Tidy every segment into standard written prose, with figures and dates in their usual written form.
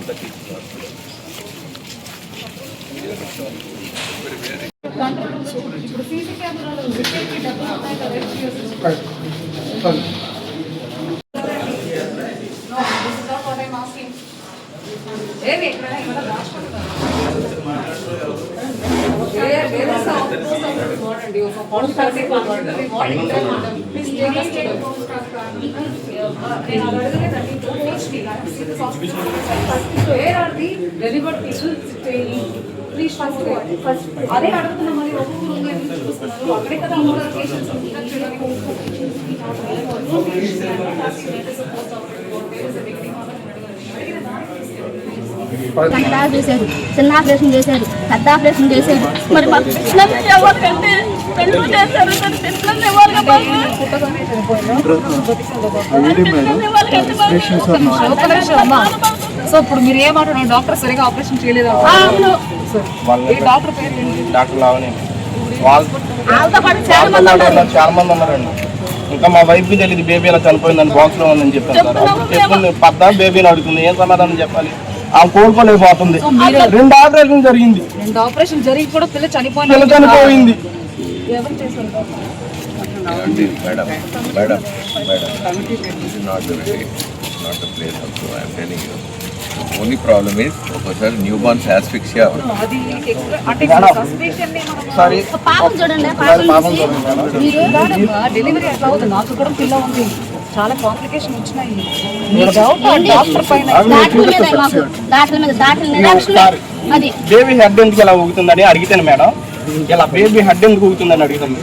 అంతా teaching hospital. Where are the delivered people staying? Please first అదే అడుగుతున్నా మరి ఒక్కొక్క రూమ్ లో ఎందుకు చూస్తున్నారు అక్కడే కదా అందరూ పేషెంట్స్ ఇంటర్ చేయడానికి చేశారు, చిన్న ఆపరేషన్ చేశారు, పెద్ద ఆపరేషన్ చేశారు. మరి ఎవరికంటే పెళ్లి చేశారు, సో ఇప్పుడు మీరు ఏమంటున్నారు? డాక్టర్ సరిగా ఆపరేషన్ చేయలేదు. డాక్టర్ పేరు డాక్టర్ లావని చాలా మంది ఉన్నారండి. ఇంకా మా వైఫ్ కి తెలియదు బేబీ ఇలా చనిపోయిందని బాక్స్ లో ఉందని చెప్పాను సార్. అప్పుడు చెప్తుంది పద్దా బేబీని అడుగుతుంది, ఏం సమాధానం చెప్పాలి? ఆమె కోలుకోలేకపోతుంది. 2 ఆపరేషన్ జరిగింది. 2 ఆపరేషన్ జరిగి కూడా పిల్ల చనిపోయింది. ఎవరు చేశారు? Madam, this is not the way, not the place also. I am telling you. The only problem is, ఒకసారి న్యూ బార్న్స్ asphyxia. అది అంటే సస్పెన్షన్ ని మనం సారీ పాపం చూడండి, డెలివరీ ఎట్లా అవుతుంది? నాకు కూడా పిల్ల ఉంది, చాలా కాంప్లికేషన్ వచ్చినాయి. డాక్టర్ పైన అది బేబీ హెడ్ ఎందుకు ఇలా ఊగుతుందని అడిగితేనే మేడం, ఇలా బేబీ హెడ్ ఎందుకు ఊగుతుందని అడుగుతుంది.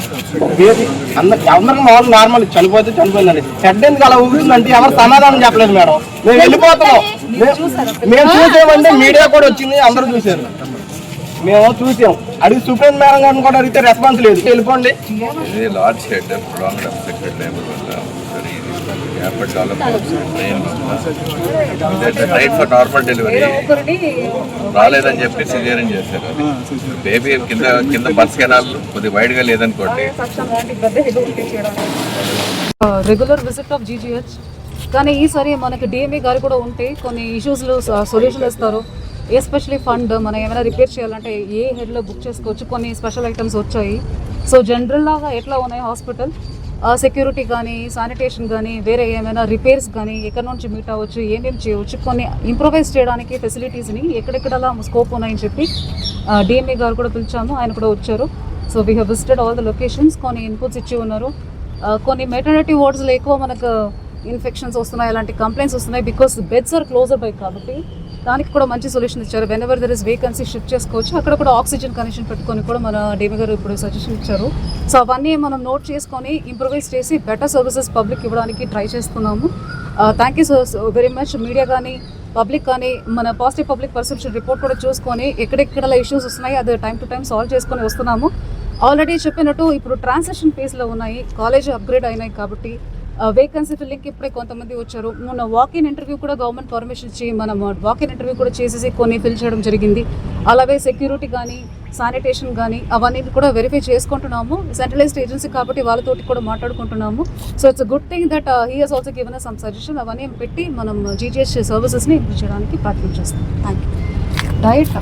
బేబీ అందరికి మామూలు నార్మల్ చనిపోతే చనిపోయిందండి, హెడ్ ఎందుకు అలా ఊగుతుందంటే ఎవరు సమాధానం చెప్పలేదు మేడం. మేము వెళ్ళిపోతున్నాం. మేము చూసామంటే మీడియా కూడా వచ్చింది, అందరూ చూసారు, మేము చూసాం. అడిగి సుప్రీం మేడం గారిని కూడా అడిగితే రెస్పాన్స్ లేదు. వెళ్ళిపోండి. లార్జ్ హెడ్ ప్రాంగ్ అబ్స్ట్రక్టెడ్ లేబర్ వల్ల రైట్ ఫర్ నార్మల్ డెలివరీ రాలేదని చెప్పి సిజేరియన్ చేశారు. బేబీ కింద బర్త్ కెనాల్ కొద్దిగా వైడ్ గా లేదనుకోండి. రెగ్యులర్ విజిట్ ఆఫ్ జీజీహెచ్, కానీ ఈసారి మనకి డిఎంఏ గారు కూడా ఉంటే కొన్ని ఇష్యూస్లో సొల్యూషన్ ఇస్తారు. ఎస్పెషలీ ఫండ్ మనం ఏమైనా రిపేర్ చేయాలంటే ఏ హెడ్లో బుక్ చేసుకోవచ్చు, కొన్ని స్పెషల్ ఐటమ్స్ వచ్చాయి. సో జనరల్ లాగా ఎట్లా ఉన్నాయి హాస్పిటల్, సెక్యూరిటీ కానీ శానిటేషన్ కానీ వేరే ఏమైనా రిపేర్స్ కానీ ఎక్కడి నుంచి మీట్ అవ్వచ్చు, ఏమేమి చేయవచ్చు, కొన్ని ఇంప్రూవైజ్ చేయడానికి ఫెసిలిటీస్ని ఎక్కడెక్కడలా స్కోప్ ఉన్నాయని చెప్పి డిఎంఏ గారు కూడా పిలిచాము, ఆయన కూడా వచ్చారు. So we have visited all the locations, కొన్ని ఇన్పుట్స్ ఇచ్చి ఉన్నారు. కొన్ని మెటర్నిటీ వార్డ్స్లో ఎక్కువ మనకు ఇన్ఫెక్షన్స్ వస్తున్నాయి, అలాంటి కంప్లైంట్స్ వస్తున్నాయి. Because beds are closer by కాబట్టి దానికి కూడా మంచి సొల్యూషన్ ఇచ్చారు. Whenever there is vacancy shift చేసుకోవచ్చు. అక్కడ కూడా ఆక్సిజన్ కనెక్షన్ పెట్టుకొని కూడా మన డిఎంఏ గారు ఇప్పుడు సజెషన్ ఇచ్చారు. సో అవన్నీ మనం నోట్ చేసుకొని ఇంప్రూవైజ్ చేసి బెటర్ సర్వీసెస్ పబ్లిక్ ఇవ్వడానికి ట్రై చేస్తున్నాము. Thank you so very much. Media కానీ పబ్లిక్ కానీ మన పాజిటివ్ పబ్లిక్ పర్సెప్షన్ రిపోర్ట్ కూడా చూసుకొని ఎక్కడెక్కడ ఇష్యూస్ వస్తున్నాయి అది టైం టు టైం సాల్వ్ చేసుకొని వస్తున్నాము. ఆల్రెడీ చెప్పినట్టు ఇప్పుడు ట్రాన్సాక్షన్ ఫేజ్లో ఉన్నాయి, కాలేజ్ అప్గ్రేడ్ అయినాయి కాబట్టి వేకెన్సీ ఫిల్లింగ్కి ఇప్పుడే కొంతమంది వచ్చారు. మొన్న వాకిన్ ఇంటర్వ్యూ కూడా గవర్నమెంట్ పర్మిషన్ ఇచ్చి మనం వాకిన్ ఇంటర్వ్యూ కూడా చేసేసి కొన్ని ఫిల్ చేయడం జరిగింది. అలాగే సెక్యూరిటీ కానీ శానిటేషన్ కానీ అవన్నీ కూడా వెరిఫై చేసుకుంటున్నాము. సెంట్రలైజ్డ్ ఏజెన్సీ కాబట్టి వాళ్ళతోటి కూడా మాట్లాడుకుంటున్నాము. So it's good thing that he has also given some suggestion. అవన్నీ పెట్టి మనం జీజీహెచ్ సర్వీసెస్ని ఇంప్రూవ్ చేయడానికి ప్రయత్నం చేస్తాం. Thank you. డైట్